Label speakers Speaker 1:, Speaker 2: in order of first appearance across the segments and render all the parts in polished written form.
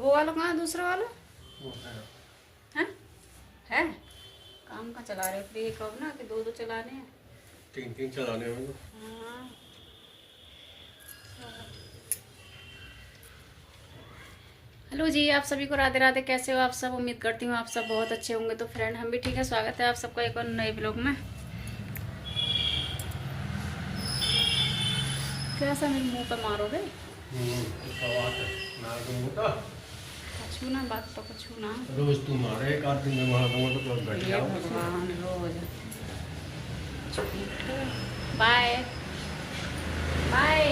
Speaker 1: वो वाला कहाँ है, दूसरा वाला
Speaker 2: वो
Speaker 1: है काम का चला रहे हो फिर, ये कहो ना कि दो दो चलाने हैं।
Speaker 2: तीन तीन चलाने होंगे।
Speaker 1: हाँ। हेलो जी, आप सभी को राधे राधे। कैसे हो आप सब? उम्मीद करती हूँ आप सब बहुत अच्छे होंगे। तो फ्रेंड हम भी ठीक है। स्वागत है आप सबका एक और नए ब्लॉग में। क्या सा मेरे मुंह पे मारोगे? छू ना, बात तो छू ना।
Speaker 2: रोज तू मारे, एक आध दिन में मार दूंगा तो बहुत बढ़िया।
Speaker 1: भगवान रोज। Bye bye.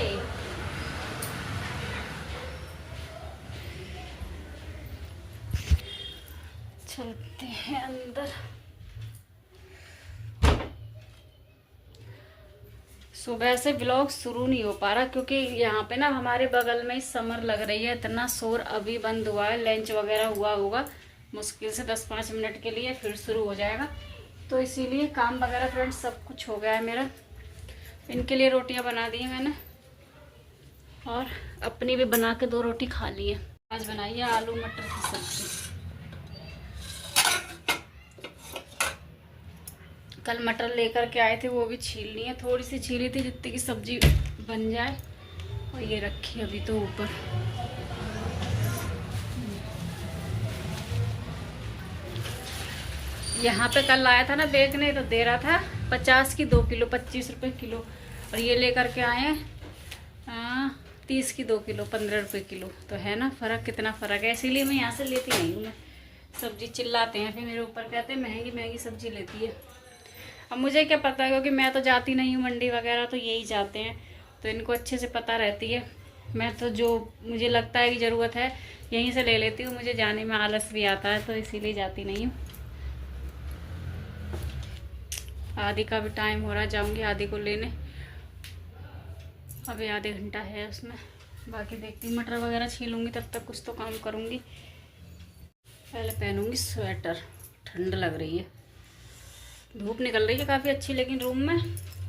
Speaker 1: चलते हैं अंदर। सुबह से व्लॉग शुरू नहीं हो पा रहा क्योंकि यहाँ पे ना हमारे बगल में समर लग रही है। इतना शोर अभी बंद हुआ है, लंच वगैरह हुआ होगा मुश्किल से 10-5 मिनट के लिए, फिर शुरू हो जाएगा। तो इसीलिए काम वगैरह फ्रेंड सब कुछ हो गया है मेरा। इनके लिए रोटियां बना दी हैं मैंने और अपनी भी बना के 2 रोटी खा ली है। आज बनाई है आलू मटर की सब्जी। कल मटर लेकर के आए थे, वो भी छील ली है, थोड़ी सी छीली थी जितनी की सब्जी बन जाए। और ये रखी अभी तो ऊपर। यहाँ पे कल लाया था ना देखने, तो दे रहा था 50 की 2 किलो, 25 रुपये किलो। और ये लेकर के आए हैं 30 की 2 किलो, 15 रुपये किलो। तो है ना फ़र्क, कितना फ़र्क है। इसीलिए मैं यहाँ से लेती नहीं हूँ। मैं सब्जी चिल्लाते हैं फिर मेरे ऊपर, कहते हैं महंगी महंगी सब्जी लेती है। अब मुझे क्या पता है क्योंकि मैं तो जाती नहीं हूँ मंडी वगैरह, तो यही जाते हैं तो इनको अच्छे से पता रहती है। मैं तो जो मुझे लगता है कि ज़रूरत है यहीं से ले लेती हूँ। मुझे जाने में आलस भी आता है तो इसीलिए जाती नहीं हूँ। आदि का भी टाइम हो रहा है, जाऊँगी आदि को लेने। अभी आधे घंटा है उसमें। बाकी देखती हूँ, मटर वगैरह छीलूँगी, तब तक कुछ तो काम करूँगी। पहले पहनूँगी स्वेटर, ठंड लग रही है। धूप निकल रही है काफ़ी अच्छी, लेकिन रूम में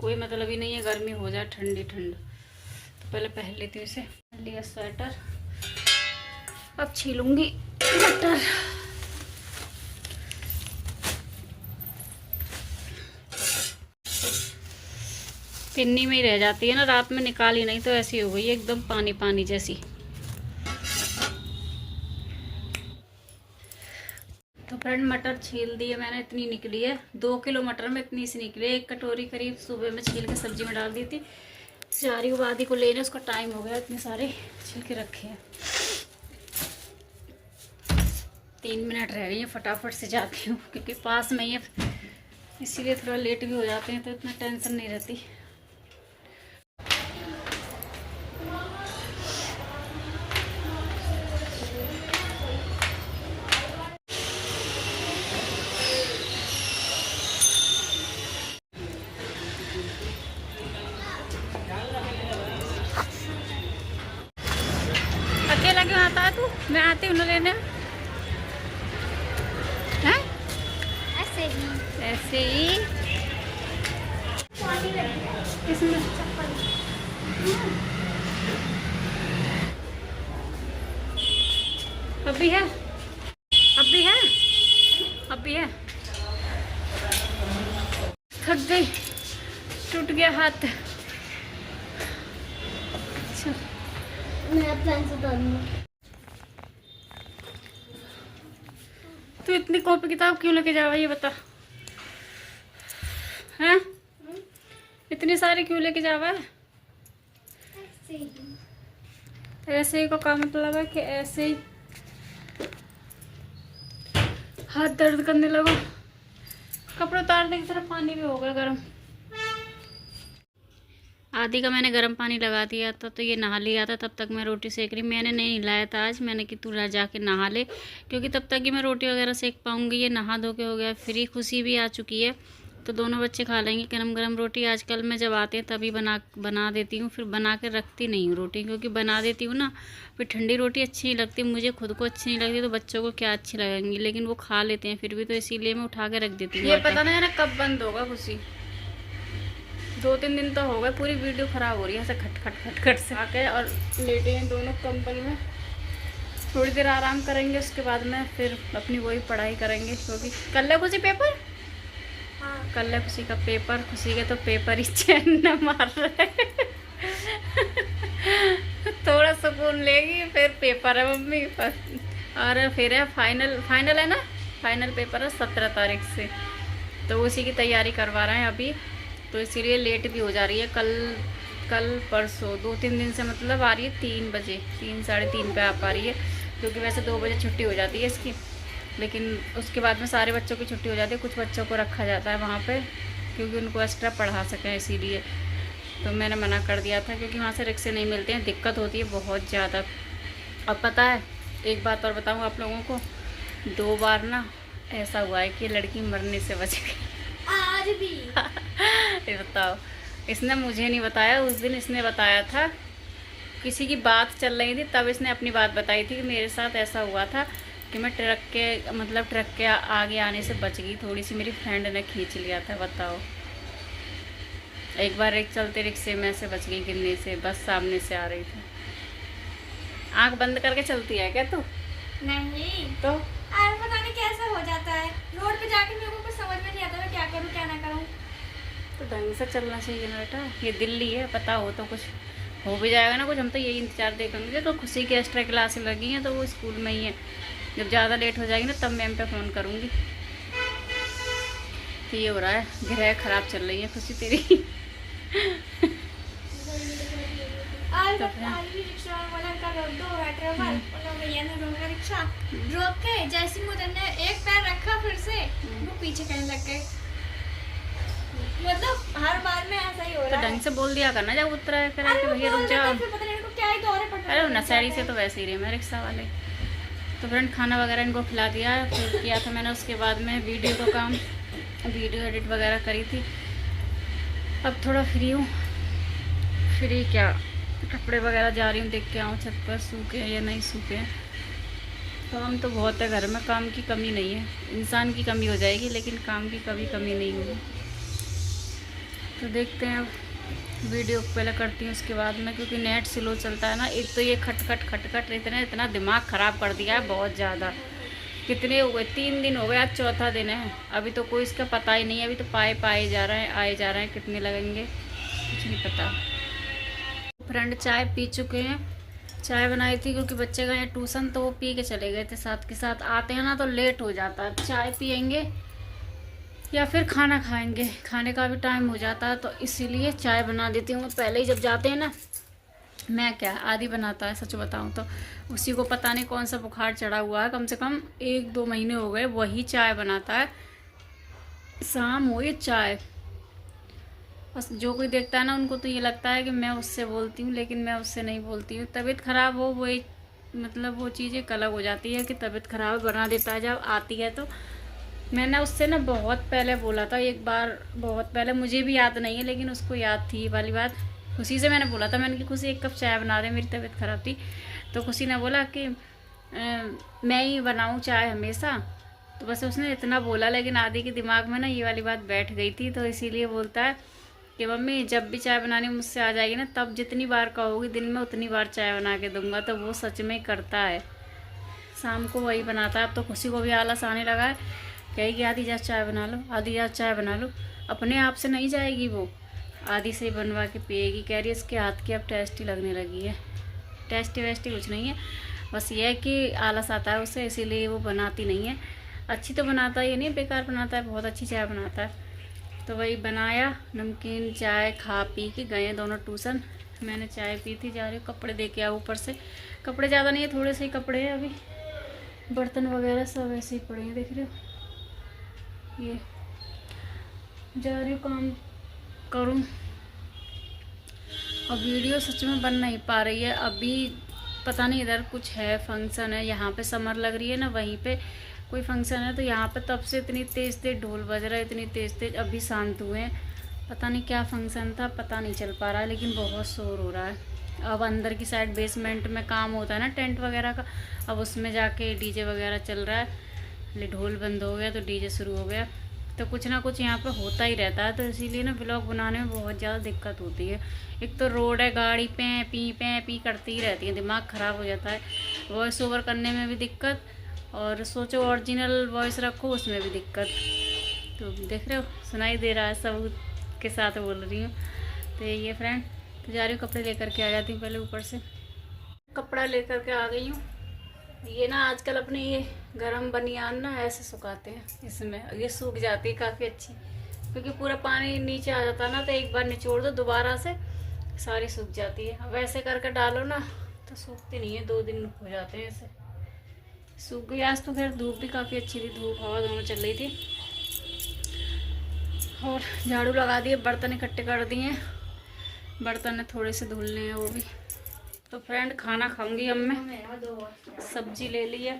Speaker 1: कोई मतलब ही नहीं है गर्मी हो जाए, ठंडी ठंड। तो पहले पहन लेती हूँ इसे। पहन लिया स्वेटर, अब छीलूँगी मटर। पिन्नी में ही रह जाती है ना, रात में निकाली नहीं तो ऐसी हो गई है एकदम पानी पानी जैसी। तो फ्रेंड मटर छील दी है मैंने, इतनी निकली है। 2 किलो मटर में इतनी सी निकली है। 1 कटोरी करीब सुबह में छील के सब्जी में डाल दी थी। जा रही हूँ आदि को लेने, उसका टाइम हो गया। इतने सारे छील के रखे हैं। 3 मिनट रह गई है, फटाफट से जाती हूँ क्योंकि पास में ही है, इसीलिए थोड़ा लेट भी हो जाते हैं तो इतना टेंशन नहीं रहती। अकेला क्यों आता है तू? मैं आती हूँ ना लेने। हैं? ऐसे ही इसमें अभी है, अभी है, अभी है। थक गई, टूट गया हाथ। अच्छा तू इतनी कॉपी किताब क्यों लेके जावा, ये बता। हैं? इतनी सारी क्यों लेके जावा? ऐसे ही को का मतलब है कि ऐसे ही हाथ दर्द करने लगो। कपड़े उतारने की तरफ पानी भी होगा गर्म। आदि का मैंने गर्म पानी लगा दिया था तो ये नहा लिया था। तब तक मैं रोटी सेक रही। मैंने नहीं नहलाया था आज, मैंने कि तू जाके नहा ले क्योंकि तब तक ही मैं रोटी वगैरह सेक पाऊँगी। ये नहा धो के हो गया फ्री। खुशी भी आ चुकी है तो दोनों बच्चे खा लेंगे गरम गरम रोटी। आजकल मैं जब आते हैं तभी बना देती हूँ, फिर बना के रखती नहीं हूँ रोटी, क्योंकि बना देती हूँ ना फिर ठंडी रोटी अच्छी नहीं लगती। मुझे खुद को अच्छी नहीं लगती तो बच्चों को क्या अच्छी लगेंगी, लेकिन वो खा लेते हैं फिर भी, तो इसीलिए मैं उठा के रख देती हूँ। ये पता नहीं ना कब बंद होगा खुशी। 2-3 दिन तो हो गए, पूरी वीडियो ख़राब हो रही है ऐसे खट खट खट खट से। आके और लेटे हैं दोनों कंबल में। थोड़ी देर आराम करेंगे, उसके बाद में फिर अपनी वही पढ़ाई करेंगे, क्योंकि कल है खुशी पेपर।
Speaker 3: हाँ।
Speaker 1: कल है खुशी का पेपर, खुशी के तो पेपर ही चैन न मार रहे थोड़ा सुकून लेगी, फिर पेपर है मम्मी पर। और फिर है फाइनल है ना, फाइनल पेपर है 17 तारीख से, तो उसी की तैयारी करवा रहे हैं अभी, तो इसीलिए लेट भी हो जा रही है। कल परसों 2-3 दिन से मतलब आ रही है 3 बजे, 3 साढ़े 3 पे आ पा रही है, क्योंकि वैसे 2 बजे छुट्टी हो जाती है इसकी, लेकिन उसके बाद में सारे बच्चों की छुट्टी हो जाती है, कुछ बच्चों को रखा जाता है वहाँ पे, क्योंकि उनको एक्स्ट्रा पढ़ा सकें, इसीलिए तो मैंने मना कर दिया था, क्योंकि वहाँ से रिक्शे नहीं मिलते हैं, दिक्कत होती है बहुत ज़्यादा। अब पता है एक बात और बताऊँ आप लोगों को, 2 बार ना ऐसा हुआ है कि लड़की मरने से बच गई
Speaker 3: आज भी
Speaker 1: ये बताओ, इसने मुझे नहीं बताया, उस दिन इसने बताया था, किसी की बात चल रही थी तब इसने अपनी बात बताई थी कि मेरे साथ ऐसा हुआ था कि मैं ट्रक के आगे आने से बच गई, थोड़ी सी मेरी फ्रेंड ने खींच लिया था। बताओ, एक बार एक चलते रिक्शे में से बच गई गिरने से, बस सामने से आ रही थी। आंख बंद करके चलती है क्या तू?
Speaker 3: नहीं
Speaker 1: तो
Speaker 3: अरे पता नहीं कैसा हो जाता है, रोड पे जाके मेरे को कुछ समझ में नहीं आता मैं क्या करूँ क्या ना करूँ।
Speaker 1: तो ढंग से चलना चाहिए ना बेटा, ये दिल्ली है, पता हो तो कुछ हो भी जाएगा ना कुछ, हम तो यही इंतजार देखेंगे। तो खुशी की एक्स्ट्रा क्लासेस लगी हैं, तो वो स्कूल में ही है, जब ज़्यादा लेट हो जाएगी ना तब मैम पे फ़ोन करूँगी। तो ये हो रहा है, ग्रह खराब चल रही है खुशी तेरी
Speaker 3: आज भी रिक्शा वाला का रोक दो ड्राइवर, और भैया ने रोक का रिक्शा रोक के जैसे ही उतरने एक पैर रखा फिर से वो पीछे करने लग गए। मतलब हर बार में ऐसा ही हो
Speaker 1: तो
Speaker 3: रहा है।
Speaker 1: ढंग से बोल दिया करना जब उतरा है, फिर कि भैया रुक जाओ।
Speaker 3: फिर पता नहीं इनको क्या ही दौरे पड़
Speaker 1: अरे नशेड़ी से तो वैसे ही रहे मैं रिक्शा वाले। तो फ्रेंड खाना वगैरह इनको खिला दिया है, फिर किया था मैंने उसके बाद में वीडियो का काम, वीडियो एडिट वगैरह करी थी। अब थोड़ा फ्री हूँ, फ्री क्या कपड़े वगैरह जा रही हूँ देख के आऊँ छत पर सूखे हैं या नहीं सूखे हैं। काम तो बहुत है घर में, काम की कमी नहीं है, इंसान की कमी हो जाएगी लेकिन काम की कभी कमी नहीं होगी। तो देखते हैं, अब वीडियो पहले करती हूँ उसके बाद में, क्योंकि नेट स्लो चलता है ना। एक तो ये खटखट इतना दिमाग ख़राब कर दिया है बहुत ज़्यादा। कितने हो गए, 3 दिन हो गए, आज चौथा दिन है, अभी तो कोई इसका पता ही नहीं है। अभी तो पाए जा रहे हैं, आए जा रहे हैं, कितने लगेंगे कुछ नहीं पता। फ्रेंड चाय पी चुके हैं, चाय बनाई थी क्योंकि बच्चे गए हैं ट्यूशन, तो वो पी के चले गए थे साथ के साथ। आते हैं ना तो लेट हो जाता है, चाय पियेंगे या फिर खाना खाएंगे, खाने का भी टाइम हो जाता है, तो इसीलिए चाय बना देती हूँ पहले ही। जब जाते हैं ना, मैं क्या आदि बनाता है सच बताऊँ तो, उसी को पता नहीं कौन सा बुखार चढ़ा हुआ है, कम से कम 1-2 महीने हो गए वही चाय बनाता है, शाम हो ये चाय। बस जो कोई देखता है ना उनको तो ये लगता है कि मैं उससे बोलती हूँ, लेकिन मैं उससे नहीं बोलती हूँ। तबीयत ख़राब हो वही मतलब वो चीज़ एक अलग हो जाती है कि तबीयत ख़राब बना देता है जब आती है। तो मैंने उससे ना बहुत पहले बोला था एक बार, बहुत पहले, मुझे भी याद नहीं है लेकिन उसको याद थी वाली बात। खुशी से मैंने बोला था, मैंने कि खुशी 1 कप चाय बना दे, मेरी तबीयत ख़राब थी। तो खुशी ने बोला कि मैं ही बनाऊँ चाय हमेशा। तो बस उसने इतना बोला, लेकिन आदि के दिमाग में ना ये वाली बात बैठ गई थी, तो इसीलिए बोलता है कि मम्मी जब भी चाय बनानी मुझसे आ जाएगी ना, तब जितनी बार कहोगी दिन में उतनी बार चाय बना के दूंगा। तो वो सच में करता है, शाम को वही बनाता है। अब तो खुशी को भी आलस आने लगा है, कहेगी आदि जा चाय बना लो, आदि जा चाय बना लो। अपने आप से नहीं जाएगी वो, आदि से बनवा के पिएगी। कह रही है इसके हाथ की अब टेस्टी लगने लगी है। टेस्टी वेस्टी कुछ नहीं है, बस ये है कि आलस आता है उसे, इसीलिए वो बनाती नहीं है। अच्छी तो बनाता है, ये नहीं बेकार बनाता है, बहुत अच्छी चाय बनाता है। तो वही बनाया, नमकीन चाय खा पी के गए दोनों ट्यूशन। मैंने चाय पी थी, जा रही हूँ कपड़े दे के आओ ऊपर से। कपड़े ज़्यादा नहीं है, थोड़े से ही कपड़े हैं अभी, बर्तन वगैरह सब ऐसे ही पड़े हैं, देख रहे हो। ये जा रही हूँ काम करूँ। और वीडियो सच में बन नहीं पा रही है अभी, पता नहीं इधर कुछ है फंक्शन है, यहाँ पे समर लग रही है ना, वहीं पे कोई फंक्शन है। तो यहाँ पे तब से इतनी तेज़ ढोल बज रहा है, इतनी तेज़, अभी शांत हुए हैं। पता नहीं क्या फंक्शन था, पता नहीं चल पा रहा है, लेकिन बहुत शोर हो रहा है। अब अंदर की साइड बेसमेंट में काम होता है ना टेंट वगैरह का, अब उसमें जाके डीजे वगैरह चल रहा है। ढोल बंद हो गया तो डीजे शुरू हो गया, तो कुछ ना कुछ यहाँ पे होता ही रहता है। तो इसीलिए ना ब्लॉग बनाने में बहुत ज़्यादा दिक्कत होती है। एक तो रोड है, गाड़ी पे पी करती ही रहती है, दिमाग ख़राब हो जाता है। वॉइस ओवर करने में भी दिक्कत, और सोचो ओरिजिनल वॉइस रखो उसमें भी दिक्कत। तो देख रहे हो, सुनाई दे रहा है, सबूत के साथ बोल रही हूँ। तो ये फ्रेंड, तो जा रही हूँ कपड़े लेकर के आ जाती हूँ पहले ऊपर से। कपड़ा लेकर के आ गई हूँ। ये ना आजकल अपने ये गरम बनियान ना ऐसे सुखाते हैं, इसमें ये सूख जाती है काफ़ी अच्छी, क्योंकि पूरा पानी नीचे आ जाता है ना, तो एक बार निचोड़ दो दोबारा से सारी सूख जाती है। अब ऐसे करके डालो ना तो सूखती नहीं है, 2 दिन हो जाते हैं ऐसे सूख गई। आज तो खैर धूप भी काफ़ी अच्छी थी, धूप हवा दोनों चल रही थी। और झाड़ू लगा दिए, बर्तन इकट्ठे कर दिए, बर्तन थोड़े से धुलने हैं वो भी। तो फ्रेंड खाना खाऊंगी अब मैं, सब्जी ले ली है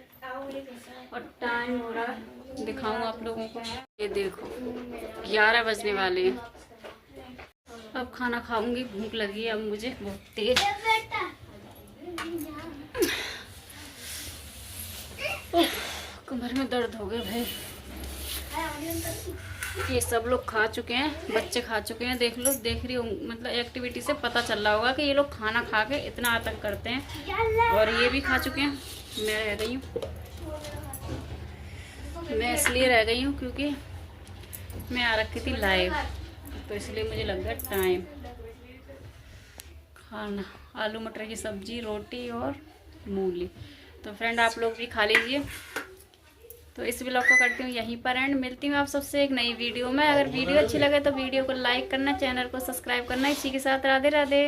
Speaker 1: और टाइम हो रहा है, दिखाऊँ आप लोगों को। ये देखो 11 बजने वाले हैं। अब खाना खाऊंगी, भूख लगी है अब मुझे बहुत तेज। कमर में दर्द हो गया भाई। ये सब लोग खा चुके हैं, बच्चे खा चुके हैं, देख रही हूँ, मतलब एक्टिविटी से पता चल रहा होगा कि ये लोग खाना खा के इतना आतंक करते हैं। और ये भी खा चुके हैं, मैं रह गई हूँ। मैं इसलिए रह गई हूँ क्योंकि मैं आ रखी थी लाइव, तो इसलिए मुझे लग गया टाइम। खाना आलू मटर की सब्जी, रोटी और मूली। तो फ्रेंड आप लोग भी खा लीजिए। तो इस व्लॉग को करती हूँ यहीं पर एंड, मिलती हूँ आप सबसे एक नई वीडियो में। अगर वीडियो अच्छी लगे तो वीडियो को लाइक करना, चैनल को सब्सक्राइब करना। इसी के साथ राधे राधे।